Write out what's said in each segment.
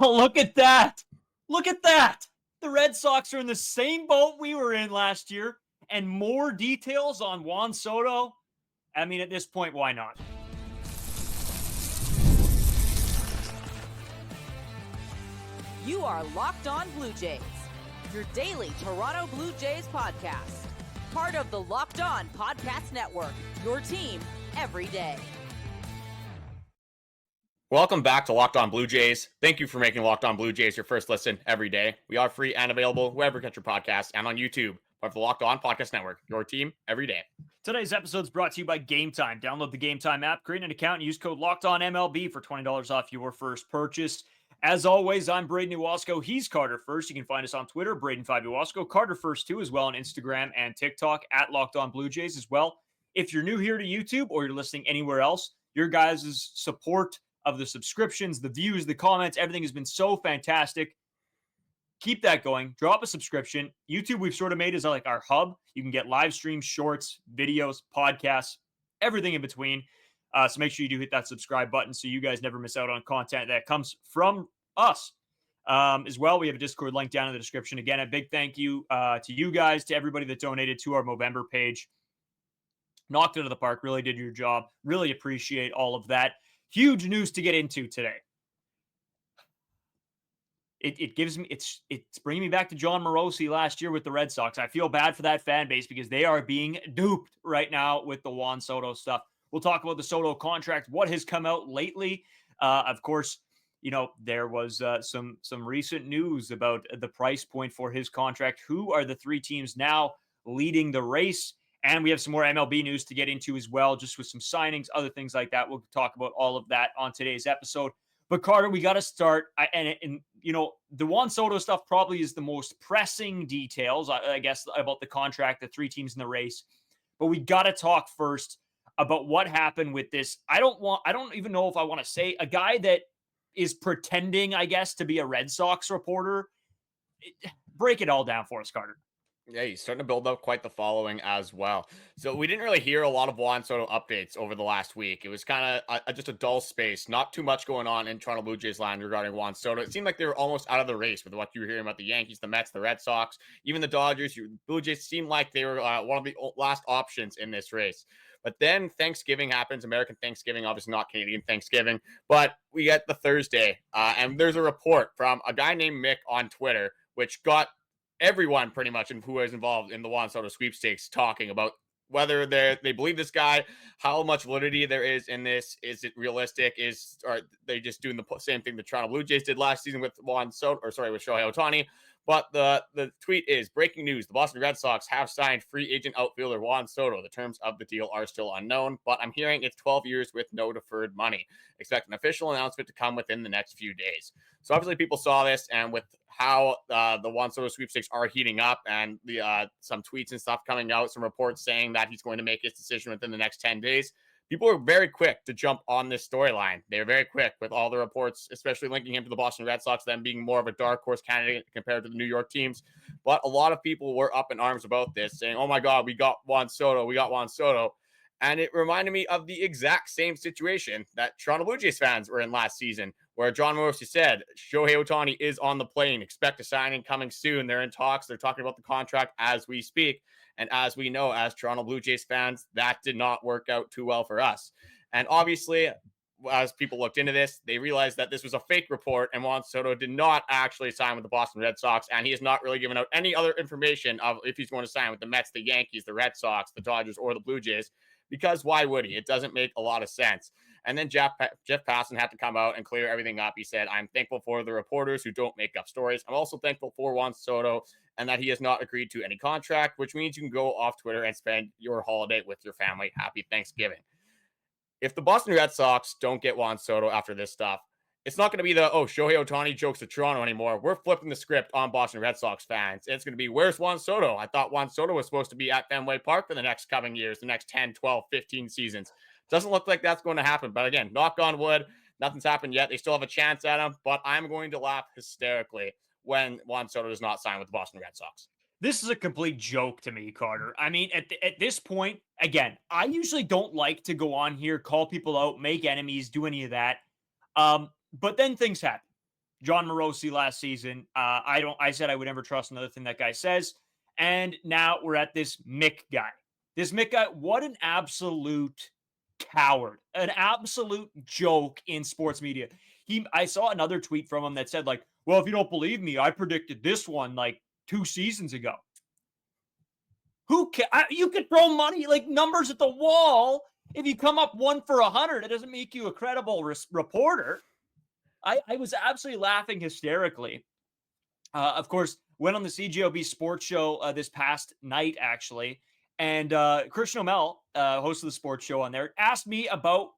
Look at that. Look at that. The Red Sox are in the same boat we were in last year, and more details on Juan Soto. I mean, at this point, why not? You are Locked On Blue Jays, your daily Toronto Blue Jays podcast. Part of the Locked On Podcast Network, your team every day. Welcome back to Locked On Blue Jays. Thank you for making Locked On Blue Jays your first listen every day. We are free and available wherever you get your podcasts and on YouTube. Part of the Locked On Podcast Network, your team every day. Today's episode is brought to you by Game Time. Download the Game Time app, create an account, and use code LOCKEDONMLB for $20 off your first purchase. As always, I'm Braden Iwasco. He's Carter First. You can find us on Twitter, Braden5Iwasco. Carter First, too, as well on Instagram and TikTok at Locked On Blue Jays as well. If you're new here to YouTube or you're listening anywhere else, your guys' support of the subscriptions, the views, the comments, everything has been so fantastic. Keep that going. Drop a subscription. YouTube, we've sort of made as like our hub. You can get live streams, shorts, videos, podcasts, everything in between. So make sure you do hit that subscribe button so you guys never miss out on content that comes from us. As well, we have a Discord link down in the description. Again, a big thank you to you guys, to everybody that donated to our Movember page. Knocked it out of the park. Really did your job. Really appreciate all of that. Huge news to get into today. It gives me, it's bringing me back to John Morosi last year with the Red Sox. I feel bad for that fan base because they are being duped right now with the Juan Soto stuff. We'll talk about the Soto contract, what has come out lately. Of course, you know, there was some recent news about the price point for his contract. Who are the three teams now leading the race? And we have some more MLB news to get into as well, just with some signings, other things like that. We'll talk about all of that on today's episode. But Carter, we got to start. And you know, the Juan Soto stuff probably is the most pressing details, I guess, about the contract, the three teams in the race. But we got to talk first about what happened with this. I don't even know if I want to say a guy that is pretending, I guess, to be a Red Sox reporter. Break it all down for us, Carter. Yeah, he's starting to build up quite the following as well. So we didn't really hear a lot of Juan Soto updates over the last week. It was kind of just a dull space. Not too much going on in Toronto Blue Jays land regarding Juan Soto. It seemed like they were almost out of the race with what you were hearing about the Yankees, the Mets, the Red Sox, even the Dodgers. Blue Jays seemed like they were one of the last options in this race. But then Thanksgiving happens, American Thanksgiving, obviously not Canadian Thanksgiving. But we get the Thursday, and there's a report from a guy named Mick on Twitter, which got everyone pretty much who was involved in the Juan Soto sweepstakes talking about whether they believe this guy, how much validity there is in this. Is it realistic? Are they just doing the same thing the Toronto Blue Jays did last season with with Shohei Ohtani? But the tweet is breaking news. The Boston Red Sox have signed free agent outfielder Juan Soto. The terms of the deal are still unknown, but I'm hearing it's 12 years with no deferred money. Expect an official announcement to come within the next few days. So obviously people saw this, and with how the Juan Soto sweepstakes are heating up and the some tweets and stuff coming out, some reports saying that he's going to make his decision within the next 10 days. People are very quick to jump on this storyline. They're very quick with all the reports, especially linking him to the Boston Red Sox, them being more of a dark horse candidate compared to the New York teams. But a lot of people were up in arms about this, saying, oh my God, we got Juan Soto. And it reminded me of the exact same situation that Toronto Blue Jays fans were in last season, where John Morosi said, Shohei Ohtani is on the plane. Expect a signing coming soon. They're in talks. They're talking about the contract as we speak. And as we know, as Toronto Blue Jays fans, that did not work out too well for us. And obviously, as people looked into this, they realized that this was a fake report, and Juan Soto did not actually sign with the Boston Red Sox, and he has not really given out any other information of if he's going to sign with the Mets, the Yankees, the Red Sox, the Dodgers, or the Blue Jays, because why would he? It doesn't make a lot of sense. And then Jeff Passan had to come out and clear everything up. He said, I'm thankful for the reporters who don't make up stories. I'm also thankful for Juan Soto and that he has not agreed to any contract, which means you can go off Twitter and spend your holiday with your family. Happy Thanksgiving. If the Boston Red Sox don't get Juan Soto after this stuff, it's not going to be Shohei Ohtani jokes to Toronto anymore. We're flipping the script on Boston Red Sox fans. It's going to be, where's Juan Soto? I thought Juan Soto was supposed to be at Fenway Park for the next coming years, the next 10, 12, 15 seasons. Doesn't look like that's going to happen. But again, knock on wood, nothing's happened yet. They still have a chance at him, but I'm going to laugh hysterically when Juan Soto does not sign with the Boston Red Sox. This is a complete joke to me, Carter. I mean, at this point, again, I usually don't like to go on here, call people out, make enemies, do any of that. But then things happen. John Morosi last season. I said I would never trust another thing that guy says. And now we're at this Mick guy. This Mick guy, what an absolute coward, an absolute joke in sports media. I saw another tweet from him that said, like, well, if you don't believe me, I predicted this one like 2 seasons ago. You could throw money, like numbers at the wall. If you come up 1 for 100, it doesn't make you a credible reporter. I was absolutely laughing hysterically. Of course, went on the CGOB sports show this past night, actually. And Christian O'Mell, host of the sports show on there, asked me about,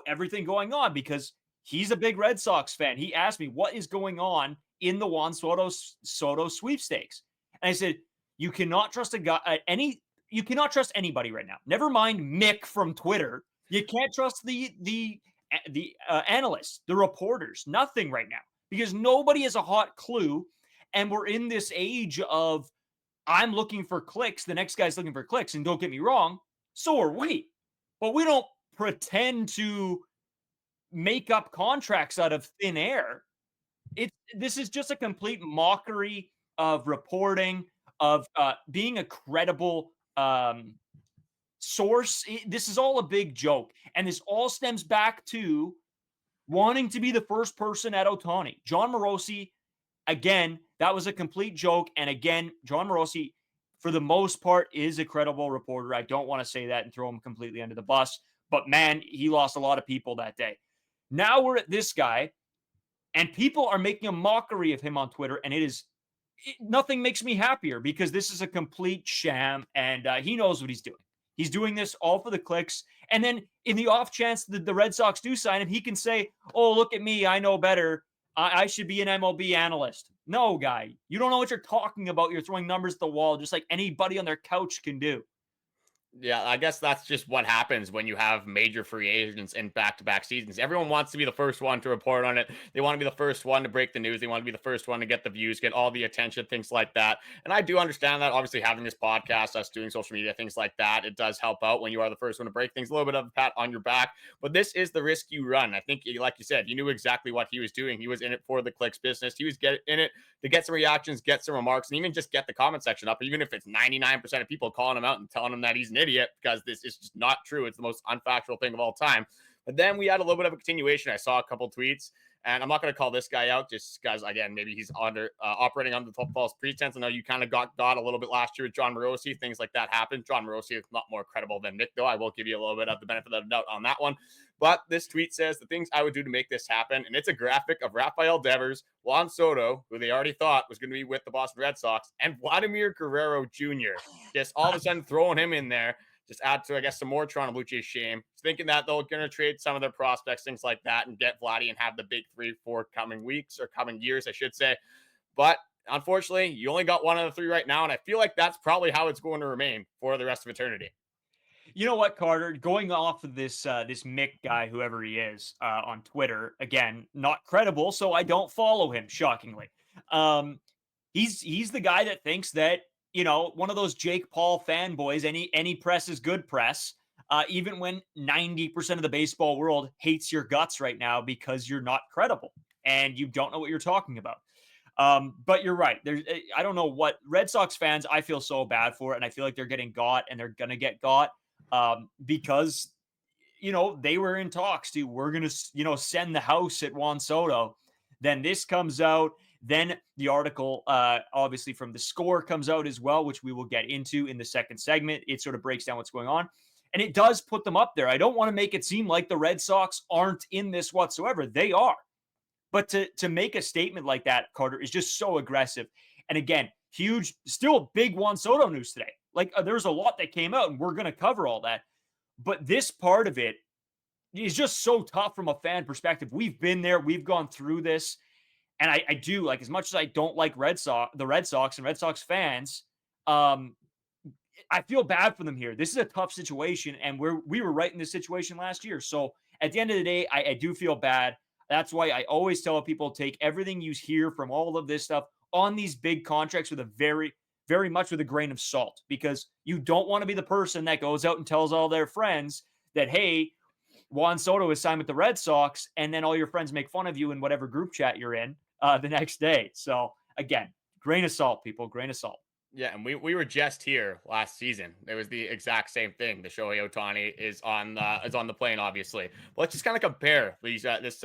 everything going on because he's a big Red Sox fan. He asked me, what is going on in the Juan Soto sweepstakes? And I said, you cannot trust you cannot trust anybody right now. Never mind Mick from Twitter. You can't trust the analysts, the reporters, nothing right now because nobody has a hot clue. And we're in this age of I'm looking for clicks. The next guy's looking for clicks. And don't get me wrong, so are we. But we don't pretend to make up contracts out of thin air. This is just a complete mockery of reporting, of being a credible source. This is all a big joke. And this all stems back to wanting to be the first person at Ohtani. John Morosi, again, that was a complete joke. And again, John Morosi, for the most part, is a credible reporter. I don't want to say that and throw him completely under the bus. But man, he lost a lot of people that day. Now we're at this guy, and people are making a mockery of him on Twitter. And nothing makes me happier because this is a complete sham. And he knows what he's doing. He's doing this all for the clicks. And then in the off chance that the Red Sox do sign him, he can say, oh, look at me. I know better. I should be an MLB analyst. No, guy. You don't know what you're talking about. You're throwing numbers at the wall just like anybody on their couch can do. Yeah, I guess that's just what happens when you have major free agents in back-to-back seasons. Everyone wants to be the first one to report on it. They want to be the first one to break the news. They want to be the first one to get the views, get all the attention, things like that. And I do understand that. Obviously, having this podcast, us doing social media, things like that, it does help out when you are the first one to break things. A little bit of a pat on your back. But this is the risk you run. I think, like you said, you knew exactly what he was doing. He was in it for the clicks business. He was in it to get some reactions, get some remarks, and even just get the comment section up. Even if it's 99% of people calling him out and telling him that he's an idiot because this is just not true. It's the most unfactual thing of all time. But then we had a little bit of a continuation. I saw a couple tweets, and I'm not going to call this guy out just because, again, maybe he's operating under the false pretense. I know you kind of got a little bit last year with John Morosi. Things like that happened. John Morosi is not more credible than Nick, though. I will give you a little bit of the benefit of the doubt on that one. But this tweet says the things I would do to make this happen, and it's a graphic of Rafael Devers, Juan Soto, who they already thought was going to be with the Boston Red Sox, and Vladimir Guerrero Jr. Just all of a sudden throwing him in there. Just add to, I guess, some more Toronto Blue Jays shame. Thinking that they're going to trade some of their prospects, things like that, and get Vladdy and have the big 3-4 coming weeks or coming years, I should say. But unfortunately, you only got one of the three right now, and I feel like that's probably how it's going to remain for the rest of eternity. You know what, Carter? Going off of this Mick guy, whoever he is, on Twitter, again, not credible, so I don't follow him, shockingly. He's the guy that thinks that, one of those Jake Paul fanboys, any press is good press, even when 90% of the baseball world hates your guts right now because you're not credible and you don't know what you're talking about. But you're right. I don't know what Red Sox fans, I feel so bad for it, and I feel like they're getting got and they're going to get got because, they were in talks to, we're going to, send the house at Juan Soto. Then this comes out. Then the article, obviously from The Score, comes out as well, which we will get into in the second segment. It sort of breaks down what's going on. And it does put them up there. I don't want to make it seem like the Red Sox aren't in this whatsoever. They are. But to make a statement like that, Carter, is just so aggressive. And again, huge, still big Juan Soto news today. Like, there's a lot that came out, and we're going to cover all that. But this part of it is just so tough from a fan perspective. We've been there. We've gone through this. And I do, like, as much as I don't like the Red Sox and Red Sox fans, I feel bad for them here. This is a tough situation, and we were right in this situation last year. So at the end of the day, I do feel bad. That's why I always tell people, take everything you hear from all of this stuff on these big contracts with a very, very much with a grain of salt, because you don't want to be the person that goes out and tells all their friends that, hey, Juan Soto is signed with the Red Sox, and then all your friends make fun of you in whatever group chat you're in, the next day. So again, grain of salt, people, grain of salt. Yeah, and we were just here last season. It was the exact same thing. The Shohei Ohtani is on the plane, obviously. But let's just kind of compare these this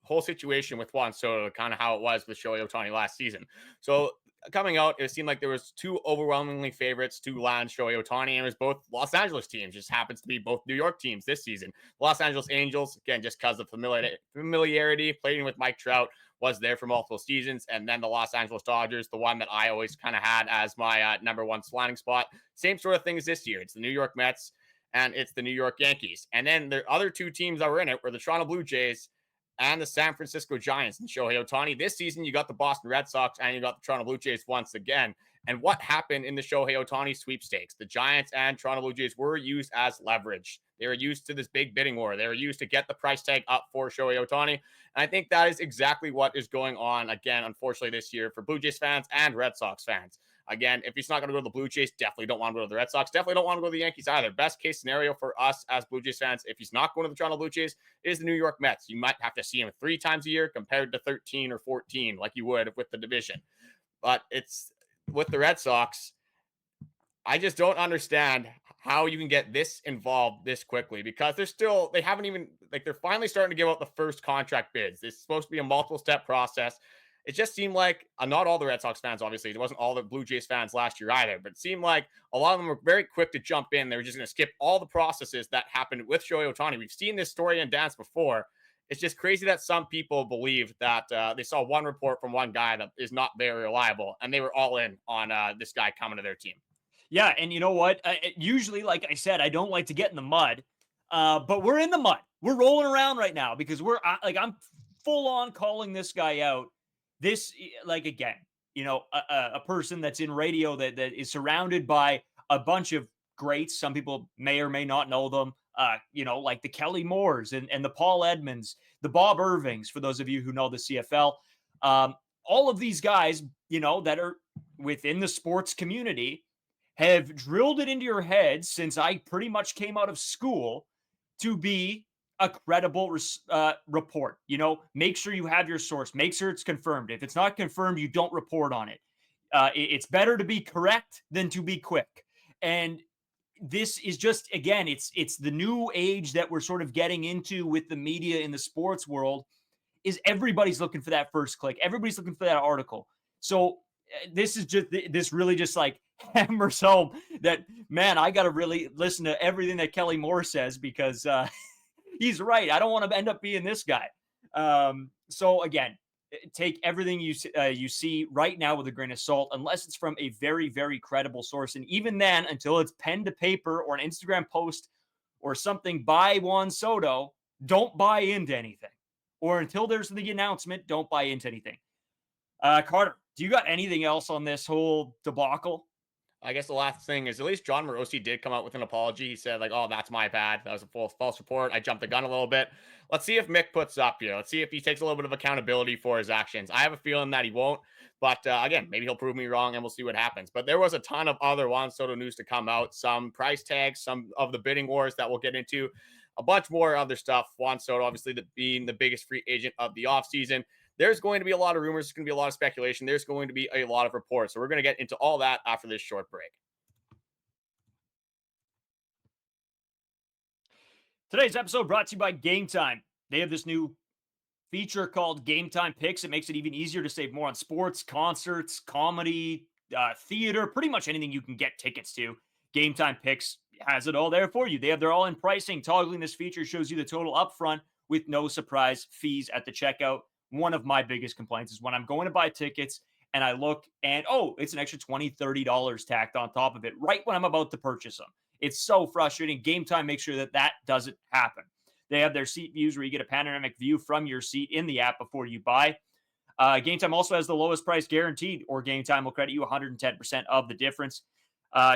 whole situation with Juan Soto, kind of how it was with Shohei Ohtani last season. So coming out, it seemed like there was two overwhelmingly favorites to land Shohei Ohtani, and it was both Los Angeles teams. Just happens to be both New York teams this season. Los Angeles Angels, again, just because of familiarity, playing with Mike Trout, was there for multiple seasons. And then the Los Angeles Dodgers, the one that I always kind of had as my number one landing spot. Same sort of thing as this year. It's the New York Mets and it's the New York Yankees. And then the other two teams that were in it were the Toronto Blue Jays and the San Francisco Giants and Shohei Ohtani. This season, you got the Boston Red Sox and you got the Toronto Blue Jays once again. And what happened in the Shohei Ohtani sweepstakes? The Giants and Toronto Blue Jays were used as leverage. They were used to this big bidding war. They were used to get the price tag up for Shohei Ohtani. And I think that is exactly what is going on again, unfortunately, this year for Blue Jays fans and Red Sox fans. Again, if he's not going to go to the Blue Jays, definitely don't want to go to the Red Sox. Definitely don't want to go to the Yankees either. Best case scenario for us as Blue Jays fans, if he's not going to the Toronto Blue Jays, is the New York Mets. You might have to see him 3 times a year compared to 13 or 14 like you would with the division. But it's with the Red Sox, I just don't understand how you can get this involved this quickly because they haven't even, they're finally starting to give out the first contract bids. It's supposed to be a multiple step process. It just seemed like, not all the Red Sox fans, obviously, it wasn't all the Blue Jays fans last year either, but it seemed like a lot of them were very quick to jump in. They were just going to skip all the processes that happened with Shohei Ohtani. We've seen this story and dance before. It's just crazy that some people believe that they saw one report from one guy that is not very reliable, and they were all in on this guy coming to their team. Yeah, and you know what? Usually, like I said, I don't like to get in the mud, but we're in the mud. We're rolling around right now because I'm full on calling this guy out. This, again, a person that's in radio that is surrounded by a bunch of greats. Some people may or may not know them. Like the Kelly Moores and the Paul Edmonds, the Bob Irvings, for those of you who know the CFL. All of these guys, that are within the sports community have drilled it into your head since I pretty much came out of school to be a credible report. Make sure you have your source. Make sure it's confirmed. If it's not confirmed, you don't report on it. It's better to be correct than to be quick. And this is just, again, it's the new age that we're sort of getting into with the media in the sports world. Is everybody's looking for that first click. Everybody's looking for that article. So this really just like hammers home that, man, I got to really listen to everything that Kelly Moore says because he's right. I don't want to end up being this guy. So again, take everything you see right now with a grain of salt, unless it's from a very, very credible source. And even then, until it's pen to paper or an Instagram post or something by Juan Soto, don't buy into anything. Or until there's the announcement, don't buy into anything. Carter, do you got anything else on this whole debacle? I guess the last thing is at least John Morosi did come out with an apology. He said, oh, that's my bad. That was a false report. I jumped the gun a little bit. Let's see if Mick puts up here. Let's see if he takes a little bit of accountability for his actions. I have a feeling that he won't. But again, maybe he'll prove me wrong and we'll see what happens. But there was a ton of other Juan Soto news to come out. Some price tags, some of the bidding wars that we'll get into. A bunch more other stuff. Juan Soto, obviously, being the biggest free agent of the offseason. There's going to be a lot of rumors. There's going to be a lot of speculation. There's going to be a lot of reports. So we're going to get into all that after this short break. Today's episode brought to you by Game Time. They have this new feature called Game Time Picks. It makes it even easier to save more on sports, concerts, comedy, theater, pretty much anything you can get tickets to. Game Time Picks has it all there for you. They have their all-in pricing. Toggling this feature shows you the total upfront with no surprise fees at the checkout. One of my biggest complaints is when I'm going to buy tickets and I look and, it's an extra $20, $30 tacked on top of it right when I'm about to purchase them. It's so frustrating. Game Time makes sure that doesn't happen. They have their seat views where you get a panoramic view from your seat in the app before you buy. Game Time also has the lowest price guaranteed, or Game Time will credit you 110% of the difference.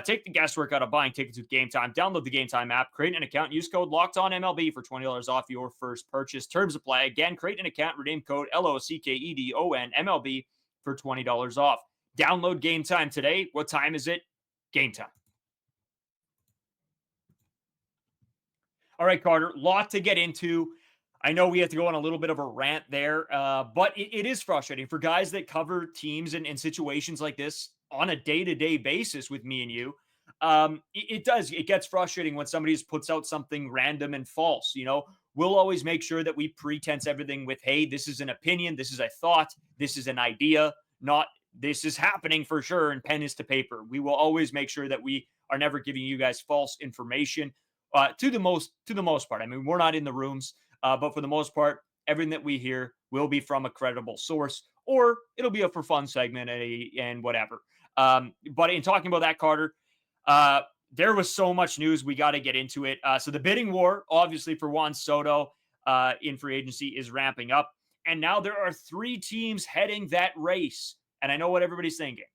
Take the guesswork out of buying tickets with Game Time. Download the Game Time app, create an account, use code LOCKEDONMLB for $20 off your first purchase. Terms apply. Again, create an account, redeem code LOCKEDONMLB for $20 off. Download Game Time today. What time is it? Game Time. All right, Carter, lot to get into. I know we have to go on a little bit of a rant there, but it is frustrating for guys that cover teams in situations like this on a day-to-day basis with me and you. It gets frustrating when somebody just puts out something random and false. We'll always make sure that we pretense everything with, hey, this is an opinion, this is a thought, this is an idea, not this is happening for sure, and pen is to paper. We will always make sure that we are never giving you guys false information. To the most part. I mean, we're not in the rooms, but for the most part, everything that we hear will be from a credible source, or it'll be a for fun segment and whatever. But in talking about that, Carter, there was so much news. We got to get into it. So the bidding war, obviously, for Juan Soto in free agency is ramping up. And now there are 3 teams heading that race. And I know what everybody's thinking.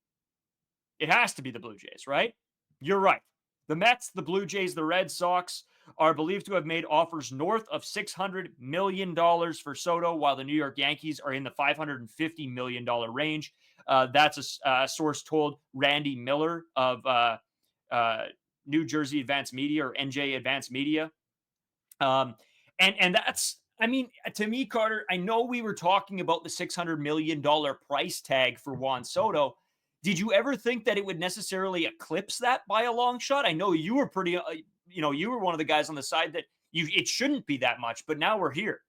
It has to be the Blue Jays, right? You're right. The Mets, the Blue Jays, the Red Sox are believed to have made offers north of $600 million for Soto, while the New York Yankees are in the $550 million range. That's a source told Randy Miller of New Jersey Advanced Media, or NJ Advanced Media. And that's, I mean, to me, Carter, I know we were talking about the $600 million price tag for Juan Soto. Did you ever think that it would necessarily eclipse that by a long shot? I know you were pretty, you were one of the guys on the side that it shouldn't be that much, but now we're here.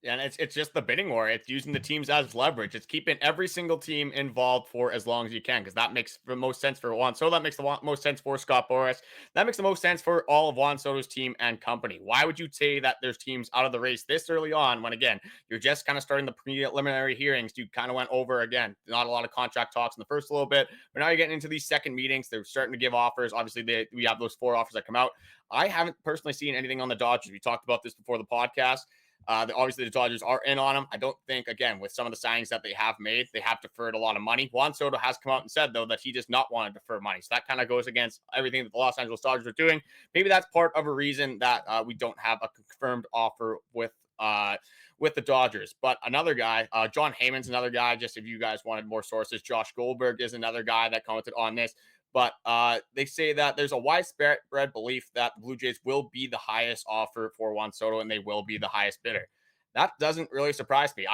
And it's just the bidding war. It's using the teams as leverage. It's keeping every single team involved for as long as you can, because that makes the most sense for Juan Soto. That makes the most sense for Scott Boras. That makes the most sense for all of Juan Soto's team and company. Why would you say that there's teams out of the race this early on when, again, you're just kind of starting the preliminary hearings? You kind of went over, again, not a lot of contract talks in the first little bit, but now you're getting into these second meetings. They're starting to give offers. Obviously, we have those 4 offers that come out. I haven't personally seen anything on the Dodgers. We talked about this before the podcast. Obviously, the Dodgers are in on him. I don't think, again, with some of the signings that they have made, they have deferred a lot of money. Juan Soto has come out and said, though, that he does not want to defer money. So that kind of goes against everything that the Los Angeles Dodgers are doing. Maybe that's part of a reason that we don't have a confirmed offer with the Dodgers. But another guy, John Heyman's another guy, just if you guys wanted more sources. Josh Goldberg is another guy that commented on this. But they say that there's a widespread belief that the Blue Jays will be the highest offer for Juan Soto, and they will be the highest bidder. That doesn't really surprise me.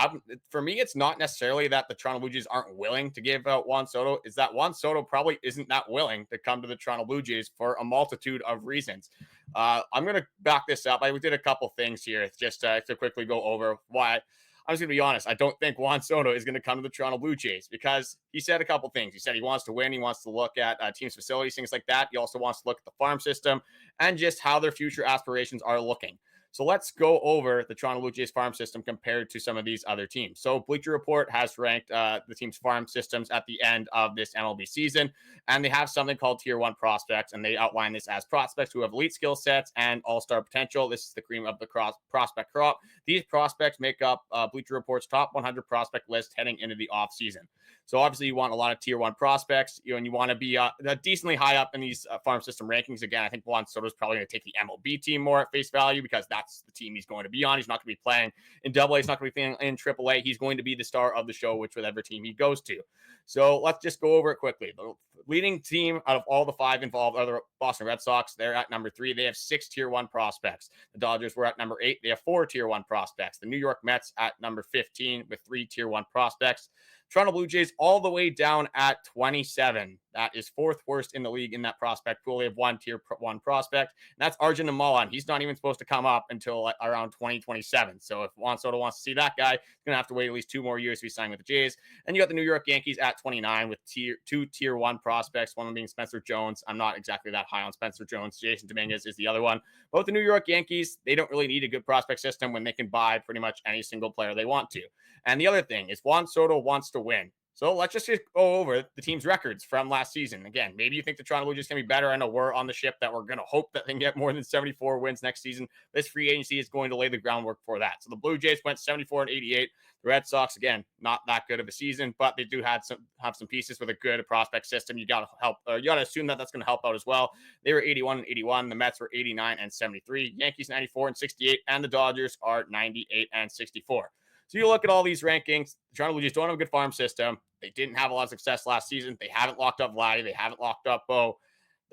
For me, it's not necessarily that the Toronto Blue Jays aren't willing to give out Juan Soto. It's that Juan Soto probably isn't that willing to come to the Toronto Blue Jays for a multitude of reasons. I'm going to back this up. I did a couple things here just to quickly go over why. I'm just going to be honest. I don't think Juan Soto is going to come to the Toronto Blue Jays because he said a couple things. He said he wants to win. He wants to look at teams' facilities, things like that. He also wants to look at the farm system and just how their future aspirations are looking. So let's go over the Toronto Blue Jays farm system compared to some of these other teams. So Bleacher Report has ranked the team's farm systems at the end of this MLB season, and they have something called Tier 1 prospects, and they outline this as prospects who have elite skill sets and all-star potential. This is the cream of the prospect crop. These prospects make up Bleacher Report's top 100 prospect list heading into the offseason. So obviously you want a lot of Tier 1 prospects, and you want to be decently high up in these farm system rankings. Again, I think Juan Soto is probably going to take the MLB team more at face value because that's the team he's going to be on. He's not going to be playing in AA. He's not going to be playing in AAA. He's going to be the star of the show, whatever team he goes to. So let's just go over it quickly. The leading team out of all the 5 involved are the Boston Red Sox. They're at number 3. They have 6 Tier 1 prospects. The Dodgers were at number 8. They have 4 Tier 1 prospects. The New York Mets at number 15 with 3 Tier 1 prospects. Toronto Blue Jays all the way down at 27. That is 4th worst in the league in that prospect pool. They have 1 Tier 1 prospect, and that's Arjun Amalan. He's not even supposed to come up until around 2027. So if Juan Soto wants to see that guy, he's going to have to wait at least 2 more years to be signed with the Jays. And you got the New York Yankees at 29 with 2 Tier 1 prospects, one of them being Spencer Jones. I'm not exactly that high on Spencer Jones. Jason Dominguez is the other one. Both the New York Yankees, they don't really need a good prospect system when they can buy pretty much any single player they want to. And the other thing is Juan Soto wants to win. So let's just go over the team's records from last season. Again, maybe you think the Toronto Blue Jays can be better. I know we're on the ship that we're going to hope that they can get more than 74 wins next season. This free agency is going to lay the groundwork for that. So the Blue Jays went 74-88. The Red Sox, again, not that good of a season, but they do have some pieces with a good prospect system. You got to help. You got to assume that that's going to help out as well. They were 81-81. The Mets were 89-73. Yankees 94-68, and the Dodgers are 98-64. So you look at all these rankings, the Toronto Blue Jays don't have a good farm system. They didn't have a lot of success last season. They haven't locked up Vladdy. They haven't locked up Bo.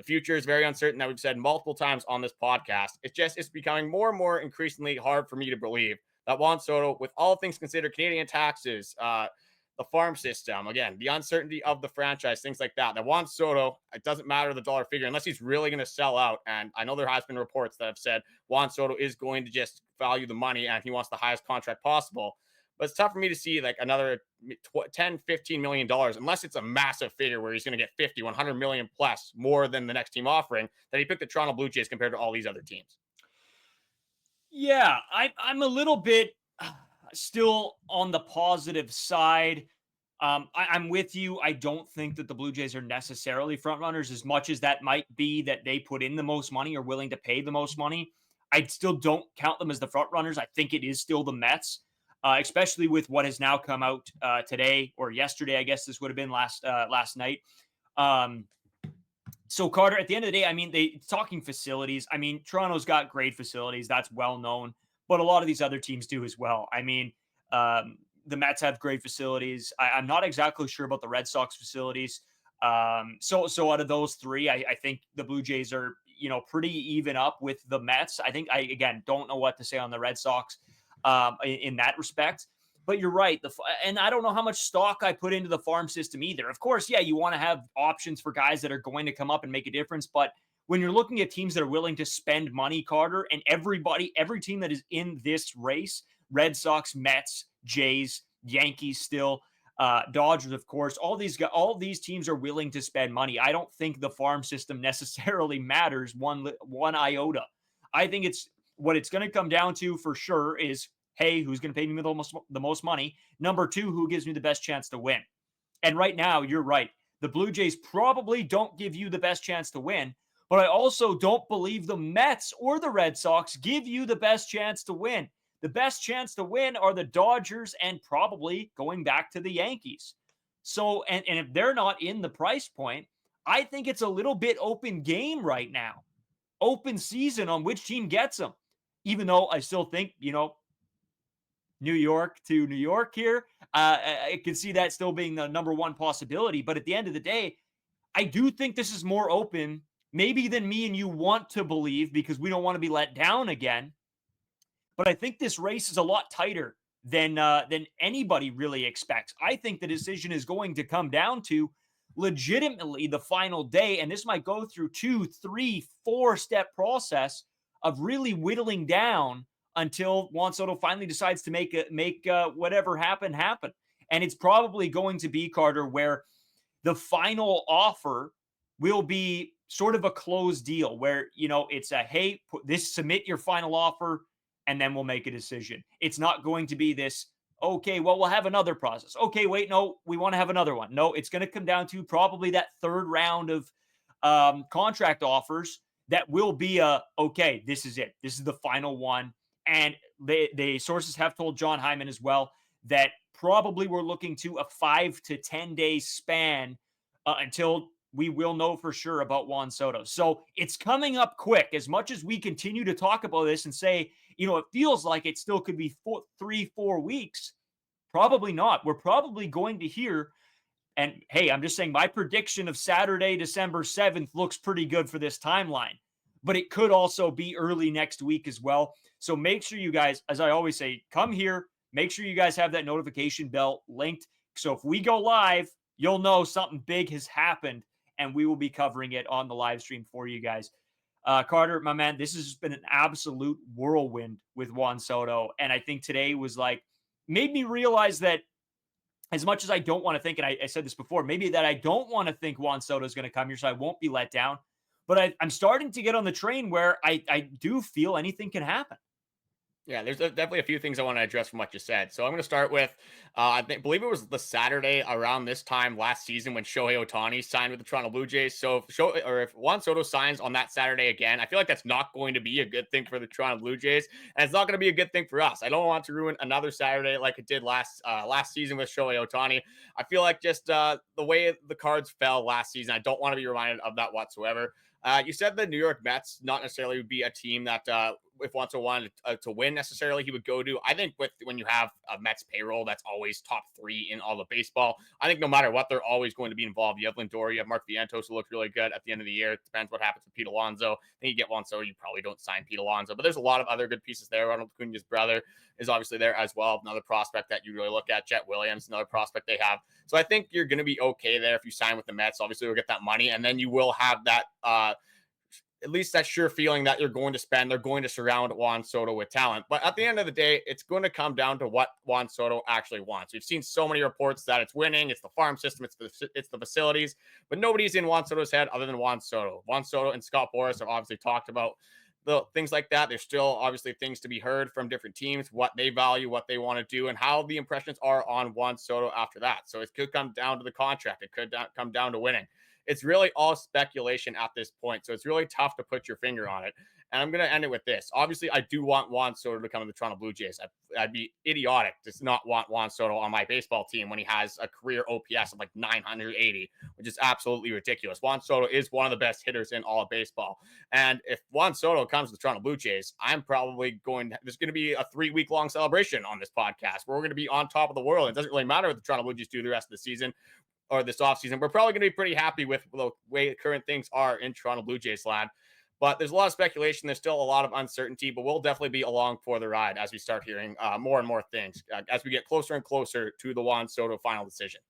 The future is very uncertain, that we've said multiple times on this podcast. It's becoming more and more increasingly hard for me to believe that Juan Soto, with all things considered, Canadian taxes, the farm system, again, the uncertainty of the franchise, things like that Juan Soto, it doesn't matter the dollar figure unless he's really going to sell out. And I know there has been reports that have said Juan Soto is going to just value the money and he wants the highest contract possible. But it's tough for me to see like another 10, $15 million, unless it's a massive figure where he's going to get 50, 100 million plus more than the next team offering, that he picked the Toronto Blue Jays compared to all these other teams. Yeah, I'm a little bit still on the positive side. I'm with you. I don't think that the Blue Jays are necessarily front runners, as much as that might be that they put in the most money or willing to pay the most money. I still don't count them as the front runners. I think it is still the Mets, especially with what has now come out today or yesterday. I guess this would have been last night. So Carter, at the end of the day, I mean, talking facilities. I mean, Toronto's got great facilities. That's well known, but a lot of these other teams do as well. I mean, the Mets have great facilities. I'm not exactly sure about the Red Sox facilities. So out of those three, I think the Blue Jays are, pretty even up with the Mets. I think again, don't know what to say on the Red Sox in that respect. But you're right. And I don't know how much stock I put into the farm system either. Of course, yeah, you want to have options for guys that are going to come up and make a difference. But when you're looking at teams that are willing to spend money, Carter, and every team that is in this race, Red Sox, Mets, Jays, Yankees still, Dodgers, of course, all these teams are willing to spend money. I don't think the farm system necessarily matters one iota. I think what it's going to come down to for sure is, hey, who's going to pay me the most money? Number two, who gives me the best chance to win? And right now, you're right. The Blue Jays probably don't give you the best chance to win, but I also don't believe the Mets or the Red Sox give you the best chance to win. The best chance to win are the Dodgers and probably going back to the Yankees. So, and if they're not in the price point, I think it's a little bit open game right now. Open season on which team gets them. Even though I still think, New York to New York here. I can see that still being the number one possibility. But at the end of the day, I do think this is more open, maybe than me and you want to believe, because we don't want to be let down again. But I think this race is a lot tighter than anybody really expects. I think the decision is going to come down to legitimately the final day. And this might go through 2, 3, 4-step process of really whittling down until Juan Soto finally decides to make whatever happen. And it's probably going to be, Carter, where the final offer will be sort of a closed deal where, it's a, hey, submit your final offer and then we'll make a decision. It's not going to be this, okay, well, we'll have another process. Okay, wait, no, we want to have another one. No, it's going to come down to probably that third round of contract offers that will be okay, this is it. This is the final one. And the sources have told John Hyman as well that probably we're looking to a 5 to 10 day span until we will know for sure about Juan Soto. So it's coming up quick. As much as we continue to talk about this and say, it feels like it still could be 3-4 weeks. Probably not. We're probably going to hear. And hey, I'm just saying my prediction of Saturday, December 7th looks pretty good for this timeline. But it could also be early next week as well. So make sure you guys, as I always say, come here. Make sure you guys have that notification bell linked. So if we go live, you'll know something big has happened, and we will be covering it on the live stream for you guys. Carter, my man, this has been an absolute whirlwind with Juan Soto. And I think today was made me realize that as much as I don't want to think, and I said this before, maybe that I don't want to think Juan Soto is going to come here so I won't be let down. But I'm starting to get on the train where I do feel anything can happen. Yeah, there's definitely a few things I want to address from what you said. So I'm going to start with, believe it was the Saturday around this time last season when Shohei Ohtani signed with the Toronto Blue Jays. So if Juan Soto signs on that Saturday again, I feel like that's not going to be a good thing for the Toronto Blue Jays, and it's not going to be a good thing for us. I don't want to ruin another Saturday like it did last season with Shohei Ohtani. I feel like just the way the cards fell last season, I don't want to be reminded of that whatsoever. You said the New York Mets not necessarily would be a team that if Juan Soto wanted to win necessarily, he would go to. I think when you have a Mets payroll that's always top 3 in all of baseball, I think no matter what, they're always going to be involved. You have Lindor, you have Mark Vientos, who looked really good at the end of the year. It depends what happens with Pete Alonso. Then you get Juan Soto, you probably don't sign Pete Alonso, but there's a lot of other good pieces there. Ronald Acuna's brother is obviously there as well. Another prospect that you really look at. Jet Williams, another prospect they have. So I think you're going to be okay there if you sign with the Mets. Obviously, you'll get that money, and then you will have that at least that sure feeling that you're going to spend. They're going to surround Juan Soto with talent. But at the end of the day, it's going to come down to what Juan Soto actually wants. We've seen so many reports that it's winning, it's the farm system, it's the facilities, but nobody's in Juan Soto's head other than Juan Soto. Juan Soto and Scott Boras have obviously talked about the things like that. There's still obviously things to be heard from different teams, what they value, what they want to do, and how the impressions are on Juan Soto after that. So it could come down to the contract. It could come down to winning. It's really all speculation at this point. So it's really tough to put your finger on it. And I'm going to end it with this. Obviously, I do want Juan Soto to come to the Toronto Blue Jays. I'd be idiotic to not want Juan Soto on my baseball team when he has a career OPS of like 980, which is absolutely ridiculous. Juan Soto is one of the best hitters in all of baseball. And if Juan Soto comes to the Toronto Blue Jays, I'm probably there's going to be a 3-week-long celebration on this podcast where we're going to be on top of the world. It doesn't really matter what the Toronto Blue Jays do the rest of the season or this offseason. We're probably going to be pretty happy with the way current things are in Toronto Blue Jays land. But there's a lot of speculation. There's still a lot of uncertainty, but we'll definitely be along for the ride as we start hearing more and more things as we get closer and closer to the Juan Soto final decision.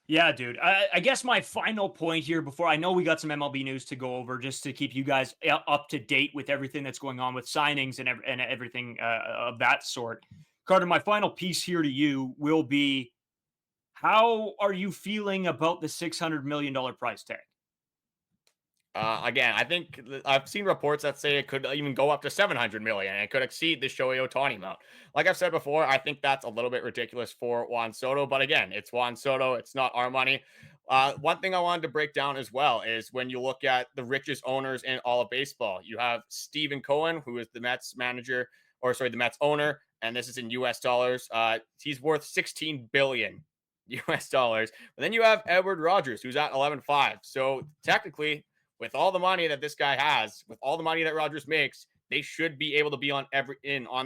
Yeah, dude. I guess my final point here before I know we got some MLB news to go over just to keep you guys up to date with everything that's going on with signings and everything of that sort. Carter, my final piece here to you will be, how are you feeling about the $600 million price tag? Again, I think I've seen reports that say it could even go up to 700 million and it could exceed the Shohei Ohtani amount. Like I've said before, I think that's a little bit ridiculous for Juan Soto, but again, it's Juan Soto. It's not our money. One thing I wanted to break down as well is when you look at the richest owners in all of baseball, you have Stephen Cohen, who is the Mets manager, the Mets owner, and this is in US dollars. He's worth 16 billion US dollars. But then you have Edward Rogers, who's at 11.5. So technically, with all the money that this guy has, with all the money that Rogers makes, they should be able to be on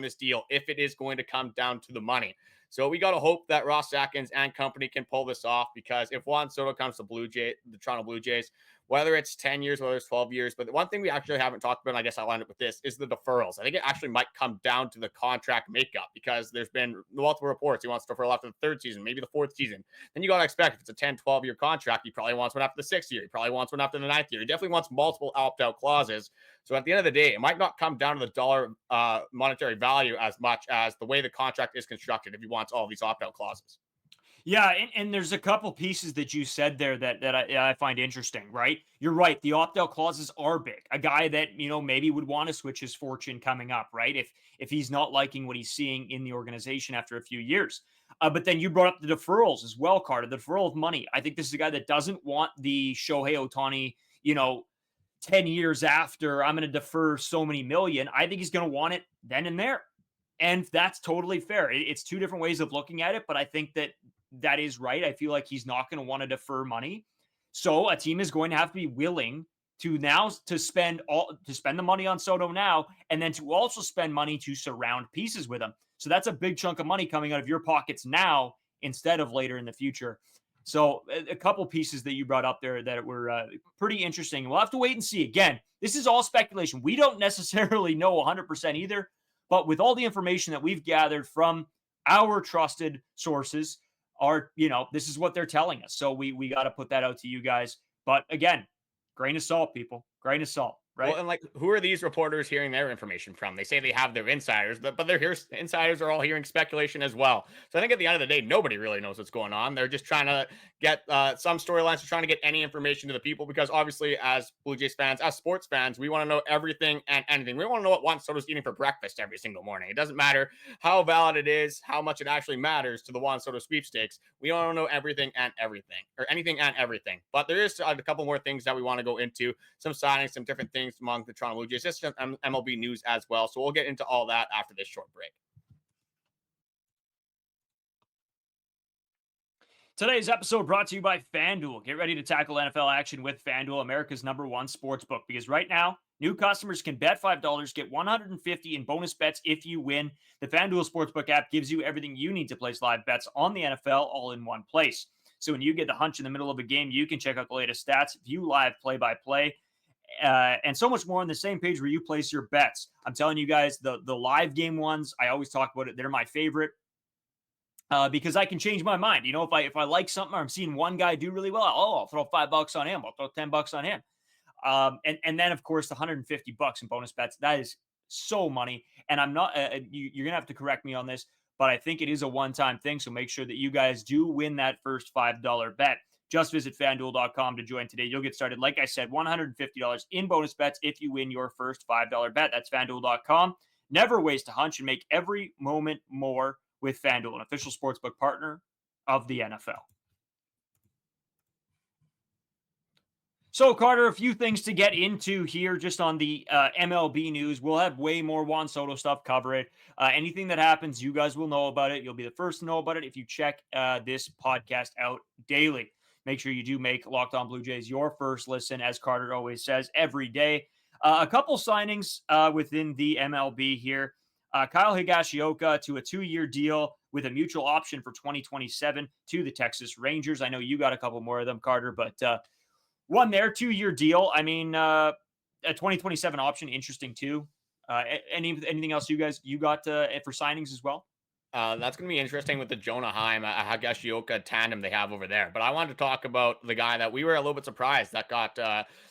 this deal if it is going to come down to the money. So we got to hope that Ross Atkins and company can pull this off, because if Juan Soto comes to the Toronto Blue Jays, whether it's 10 years, whether it's 12 years, but the one thing we actually haven't talked about, and I guess I'll end up with this, is the deferrals. I think it actually might come down to the contract makeup, because there's been multiple reports. He wants to defer after the 3rd season, maybe the 4th season. Then you got to expect if it's a 10, 12-year contract, he probably wants one after the 6th year. He probably wants one after the 9th year. He definitely wants multiple opt-out clauses. So at the end of the day, it might not come down to the dollar monetary value as much as the way the contract is constructed if he wants all these opt-out clauses. Yeah, and there's a couple pieces that you said there that I find interesting, right? You're right. The opt-out clauses are big. A guy that, maybe would want to switch his fortune coming up, right? If he's not liking what he's seeing in the organization after a few years. But then you brought up the deferrals as well, Carter, the deferral of money. I think this is a guy that doesn't want the Shohei Ohtani, 10 years after, I'm going to defer so many million. I think he's going to want it then and there. And that's totally fair. It's two different ways of looking at it, but I think that is right. I feel like he's not going to want to defer money. So a team is going to have to be willing to spend the money on Soto now, and then to also spend money to surround pieces with him. So that's a big chunk of money coming out of your pockets now instead of later in the future. So a couple pieces that you brought up there that were pretty interesting. We'll have to wait and see. Again, this is all speculation. We don't necessarily know 100% either, but with all the information that we've gathered from our trusted sources, this is what they're telling us. So we got to put that out to you guys. But again, grain of salt, people, grain of salt. Right. Well, and who are these reporters hearing their information from? They say they have their insiders, but insiders are all hearing speculation as well. So I think at the end of the day, nobody really knows what's going on. They're just trying to get some storylines, trying to get any information to the people, because obviously as Blue Jays fans, as sports fans, we want to know everything and anything. We want to know what Juan Soto's eating for breakfast every single morning. It doesn't matter how valid it is, how much it actually matters to the Juan Soto sweepstakes. We want to know everything and everything, or anything and everything. But there is a couple more things that we want to go into, some signings, some different things among the Toronto Blue Jays. This is MLB news as well. So we'll get into all that after this short break. Today's episode brought to you by FanDuel. Get ready to tackle NFL action with FanDuel, America's #1 sportsbook, because right now, new customers can bet $5, get $150 in bonus bets if you win. The FanDuel Sportsbook app gives you everything you need to place live bets on the NFL all in one place. So when you get the hunch in the middle of a game, you can check out the latest stats, view live play-by-play, and so much more on the same page where you place your bets. I'm telling you guys, the live game ones, I always talk about it. They're my favorite. Because I can change my mind. You know, if I like something or I'm seeing one guy do really well, I'll throw $5 on him. I'll throw $10 on him. And then of course the $150 in bonus bets. That is so money. And I'm not. You're gonna have to correct me on this, but I think it is a one-time thing. So make sure that you guys do win that first $5 bet. Just visit FanDuel.com to join today. You'll get started. Like I said, $150 in bonus bets if you win your first $5 bet. That's FanDuel.com. Never waste a hunch and make every moment more with FanDuel, an official sportsbook partner of the NFL. So, Carter, a few things to get into here just on the MLB news. We'll have way more Juan Soto stuff, cover it. Anything that happens, you guys will know about it. You'll be the first to know about it if you check this podcast out daily. Make sure you do make Locked On Blue Jays your first listen, as Carter always says, every day. A couple signings within the MLB here. Kyle Higashioka to a 2-year deal with a mutual option for 2027 to the Texas Rangers. I know you got a couple more of them, Carter, but one there, 2-year deal. I mean, a 2027 option, interesting too. Anything else you got for signings as well? That's going to be interesting with the Jonah Heim, Higashioka tandem they have over there. But I wanted to talk about the guy that we were a little bit surprised that got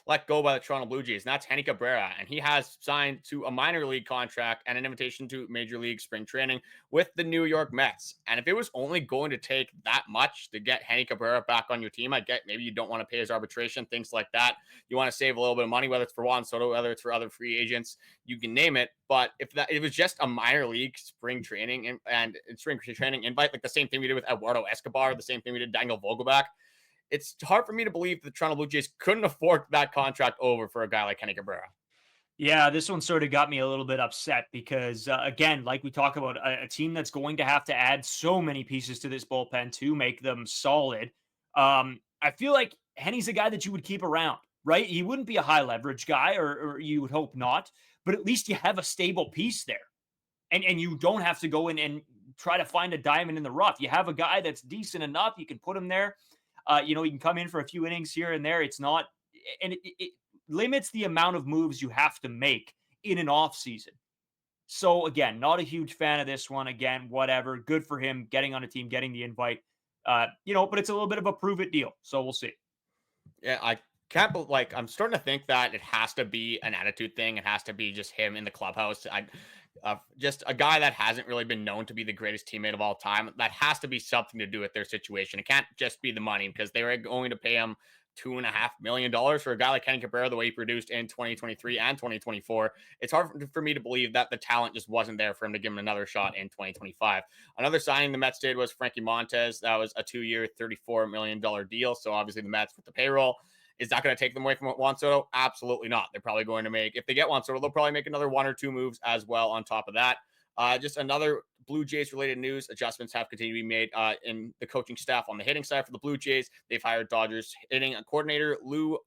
let go by the Toronto Blue Jays, and that's Henny Cabrera. And he has signed to a minor league contract and an invitation to Major League spring training with the New York Mets. And if it was only going to take that much to get Henny Cabrera back on your team, I get maybe you don't want to pay his arbitration, things like that. You want to save a little bit of money, whether it's for Juan Soto, whether it's for other free agents, you can name it. But if that it was just a minor league spring training and spring training invite, like the same thing we did with Eduardo Escobar, the same thing we did Daniel Vogelbach, it's hard for me to believe the Toronto Blue Jays couldn't afford that contract over for a guy like Henny Cabrera. Yeah, this one sort of got me a little bit upset because, again, like we talk about, a team that's going to have to add so many pieces to this bullpen to make them solid. I feel like Henny's a guy that you would keep around, right? He wouldn't be a high leverage guy, or you would hope not, but at least you have a stable piece there. And you don't have to go in and try to find a diamond in the rough. You have a guy that's decent enough. You can put him there. He can come in for a few innings here and there. It's not, and it limits the amount of moves you have to make in an off season. So again, not a huge fan of this one. Again, whatever. Good for him getting on a team, getting the invite. But it's a little bit of a prove it deal. So we'll see. Yeah, I can't, I'm starting to think that it has to be an attitude thing. It has to be just him in the clubhouse. Just a guy that hasn't really been known to be the greatest teammate of all time. That has to be something to do with their situation. It can't just be the money, because they were going to pay him $2.5 million for a guy like Henny Cabrera, the way he produced in 2023 and 2024. It's hard for me to believe that the talent just wasn't there for him to give him another shot in 2025. Another signing the Mets did was Frankie Montes. That was a 2-year, $34 million deal. So obviously the Mets with the payroll. Is that going to take them away from Juan Soto? Absolutely not. They're probably going to make, if they get Juan Soto, they'll probably make another 1 or 2 moves as well on top of that. Just another Blue Jays related news. Adjustments have continued to be made in the coaching staff on the hitting side for the Blue Jays. They've hired Dodgers hitting coordinator Lou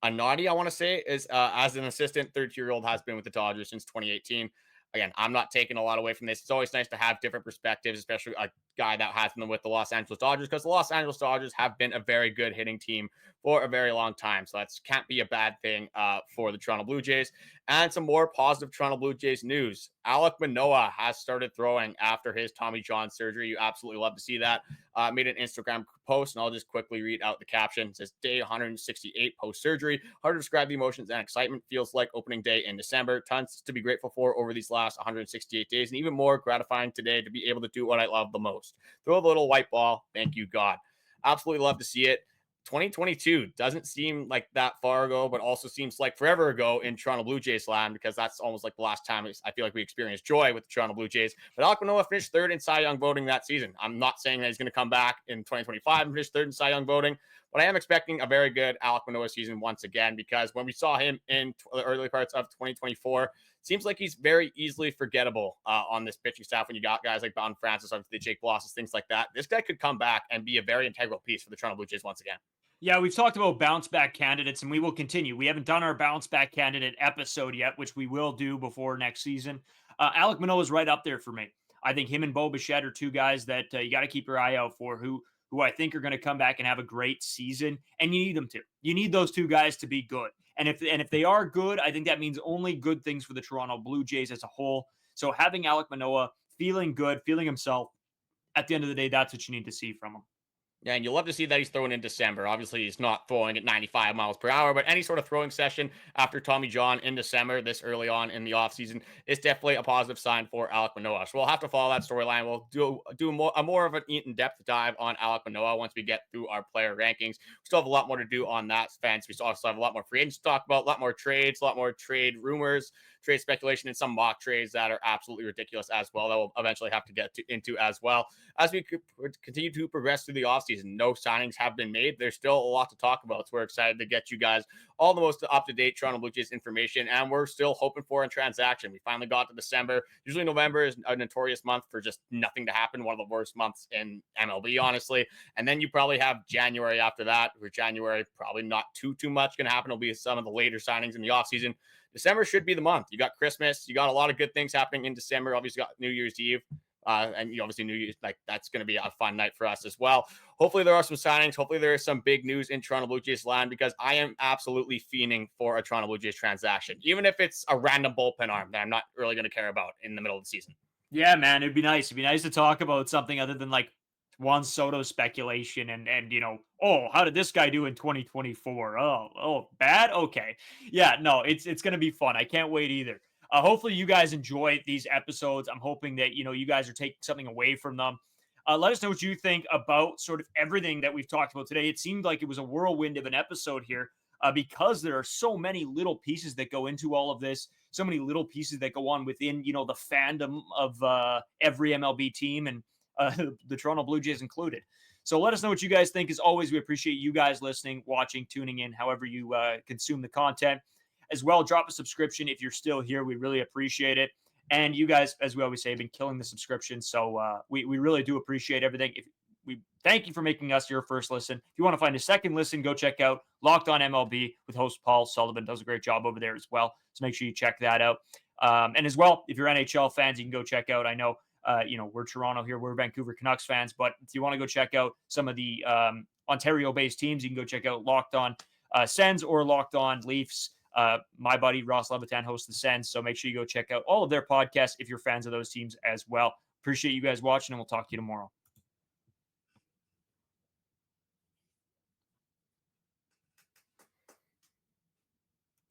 Anadi, I want to say, is as an assistant. 32-year-old has been with the Dodgers since 2018. Again, I'm not taking a lot away from this. It's always nice to have different perspectives, especially a guy that has been with the Los Angeles Dodgers, because the Los Angeles Dodgers have been a very good hitting team for a very long time. So that can't be a bad thing for the Toronto Blue Jays. And some more positive Toronto Blue Jays news. Alek Manoah has started throwing after his Tommy John surgery. You absolutely love to see that. Made an Instagram post, and I'll just quickly read out the caption. It says, day 168 post-surgery. Hard to describe the emotions and excitement. Feels like opening day in December. Tons to be grateful for over these last 168 days, and even more gratifying today to be able to do what I love the most. Throw the little white ball. Thank you, God. Absolutely love to see it. 2022 doesn't seem like that far ago, but also seems like forever ago in Toronto Blue Jays land, because that's almost like the last time I feel like we experienced joy with the Toronto Blue Jays. But Alek Manoah finished 3rd in Cy Young voting that season. I'm not saying that he's going to come back in 2025 and finish 3rd in Cy Young voting, but I am expecting a very good Alek Manoah season once again, because when we saw him in the early parts of 2024, seems like he's very easily forgettable on this pitching staff when you got guys like Bon Francis, obviously Jake Blosses, things like that. This guy could come back and be a very integral piece for the Toronto Blue Jays once again. Yeah, we've talked about bounce back candidates, and we will continue. We haven't done our bounce back candidate episode yet, which we will do before next season. Alek Manoah is right up there for me. I think him and Bo Bichette are two guys that you got to keep your eye out for, who I think are going to come back and have a great season, and you need them to. You need those two guys to be good, and if they are good, I think that means only good things for the Toronto Blue Jays as a whole. So having Alek Manoah feeling good, feeling himself, at the end of the day, that's what you need to see from him. Yeah, and you'll love to see that he's throwing in December. Obviously, he's not throwing at 95 miles per hour, but any sort of throwing session after Tommy John in December, this early on in the offseason, is definitely a positive sign for Alek Manoah. So we'll have to follow that storyline. We'll do more of an in-depth dive on Alek Manoah once we get through our player rankings. We still have a lot more to do on that, fans. We also have a lot more free agents to talk about, a lot more trades, a lot more trade rumors, trade speculation, and some mock trades that are absolutely ridiculous as well that we'll eventually have to get into as well. As we continue to progress through the offseason, no signings have been made. There's still a lot to talk about, so we're excited to get you guys all the most up-to-date Toronto Blue Jays information, and we're still hoping for a transaction. We finally got to December. Usually November is a notorious month for just nothing to happen, one of the worst months in MLB, honestly. And then you probably have January after that. For January, probably not too much going to happen. It'll be some of the later signings in the offseason. December should be the month. You got Christmas. You got a lot of good things happening in December. Obviously, got New Year's Eve. And obviously New Year's, like that's going to be a fun night for us as well. Hopefully there are some signings. Hopefully there is some big news in Toronto Blue Jays land, because I am absolutely fiending for a Toronto Blue Jays transaction, even if it's a random bullpen arm that I'm not really going to care about in the middle of the season. Yeah, man, it'd be nice. It'd be nice to talk about something other than like Juan Soto speculation and oh, how did this guy do in 2024? Oh, bad. Okay, yeah, no, it's gonna be fun. I can't wait either. Hopefully you guys enjoy these episodes. I'm hoping that you guys are taking something away from them. Let us know what you think about sort of everything that we've talked about today. It seemed like it was a whirlwind of an episode here, because there are so many little pieces that go into all of this, so many little pieces that go on within the fandom of every MLB team, and the Toronto Blue Jays included. So let us know what you guys think. As always, we appreciate you guys listening, watching, tuning in, however you consume the content. As well, drop a subscription if you're still here. We really appreciate it. And you guys, as we always say, have been killing the subscription. So we really do appreciate everything. We thank you for making us your first listen. If you want to find a second listen, go check out Locked On MLB with host Paul Sullivan. Does a great job over there as well. So make sure you check that out. And as well, if you're NHL fans, you can go check out. I know, we're Toronto here. We're Vancouver Canucks fans. But if you want to go check out some of the Ontario-based teams, you can go check out Locked On Sens or Locked On Leafs. My buddy Ross Levitan hosts the Sens. So make sure you go check out all of their podcasts if you're fans of those teams as well. Appreciate you guys watching, and we'll talk to you tomorrow.